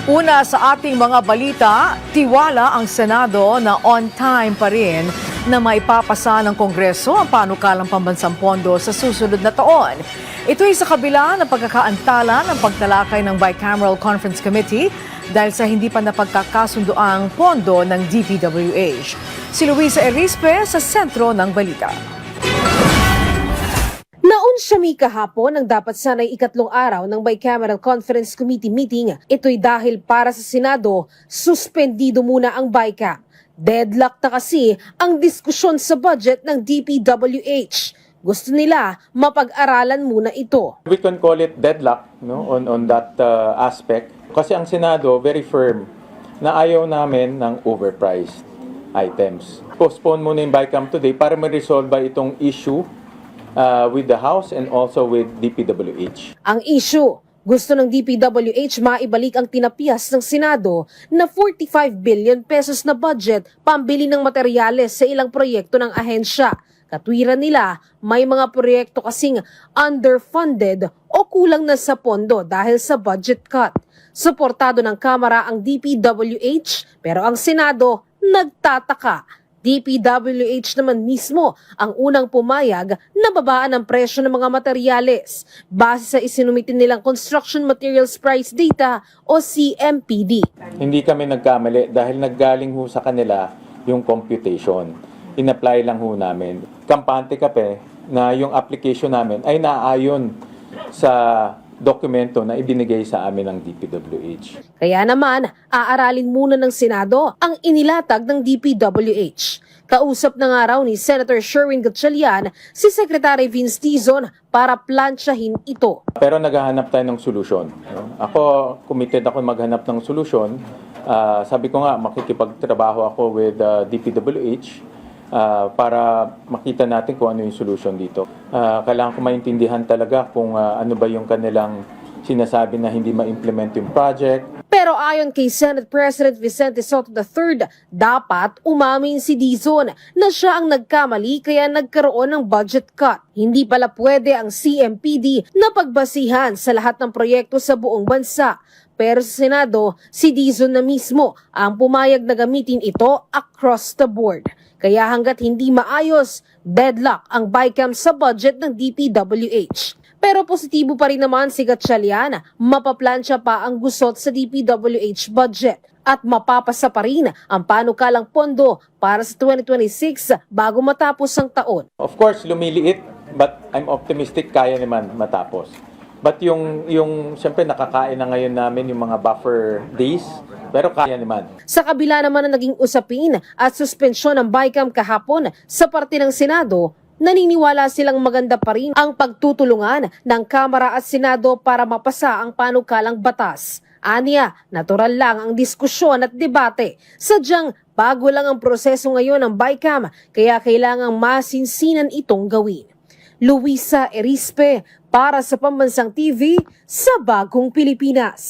Una sa ating mga balita, tiwala ang Senado na on time pa rin na maipapasa ng Kongreso ang panukalang pambansang pondo sa susunod na taon. Ito ay sa kabila ng pagkakaantala ng pagtalakay ng Bicameral Conference Committee dahil sa hindi pa napagkakasundoang pondo ng DPWH. Si Luisa Erispe sa sentro ng balita. Naunsyami kahapon ang dapat sana'y ikatlong araw ng Bicameral Conference Committee meeting. Ito'y dahil para sa Senado, suspendido muna ang BICAM. Deadlock na kasi ang diskusyon sa budget ng DPWH. Gusto nila mapag-aralan muna ito. We can call it deadlock on that aspect kasi ang Senado very firm na ayaw namin ng overpriced items. Postpone muna yung BICAM today para ma-resolve itong issue with the House and also with DPWH. Ang issue, gusto ng DPWH maibalik ang tinapyas ng Senado na 45 billion pesos na budget pambili ng materyales sa ilang proyekto ng ahensya. Katwiran nila, may mga proyekto kasing underfunded o kulang na sa pondo dahil sa budget cut. Suportado ng Kamara ang DPWH pero ang Senado nagtataka. DPWH naman mismo ang unang pumayag na babaan ang presyo ng mga materyales base sa isinumitin nilang Construction Materials Price Data o CMPD. Hindi kami nagkamali dahil naggaling ho sa kanila yung computation. In-apply lang ho namin. Kampante kape na yung application namin ay naayon sa dokumento na ibinigay sa amin ng DPWH. Kaya naman, aaralin muna ng Senado ang inilatag ng DPWH. Kausap na nga raw ni Senator Sherwin Gatchalian si Secretary Vince Dizon para plansyahin ito. Pero naghahanap tayo ng solusyon. Ako, committed ako maghanap ng solusyon. Sabi ko nga, makikipagtrabaho ako with DPWH para makita natin kung ano yung solution dito. Kailangan ko maintindihan talaga kung ano ba yung kanilang sinasabi na hindi ma-implement yung project. Pero ayon kay Senate President Vicente Sotto III, dapat umamin si Dizon na siya ang nagkamali kaya nagkaroon ng budget cut. Hindi pala pwede ang CMPD na pagbasihan sa lahat ng proyekto sa buong bansa. Pero sa Senado, si Dizon na mismo ang pumayag na gamitin ito across the board. Kaya hanggat hindi maayos, deadlock ang BICAM sa budget ng DPWH. Pero positibo pa rin naman si Gatchalian, mapaplansya pa ang gusot sa DPWH budget at mapapasa pa rin ang panukalang pondo para sa 2026 bago matapos ang taon. Of course, lumiliit, but I'm optimistic kaya naman matapos. But yung siyempre nakakain na ngayon namin yung mga buffer days, pero kaya naman. Sa kabila naman na naging usapin at suspensyon ng BICAM kahapon sa parte ng Senado, naniniwala silang maganda pa rin ang pagtutulungan ng Kamara at Senado para mapasa ang panukalang batas. Aniya, natural lang ang diskusyon at debate. Sadyang bago lang ang proseso ngayon ng BICAM, kaya kailangang masinsinan itong gawin. Luisa Erispe para sa Pambansang TV sa Bagong Pilipinas.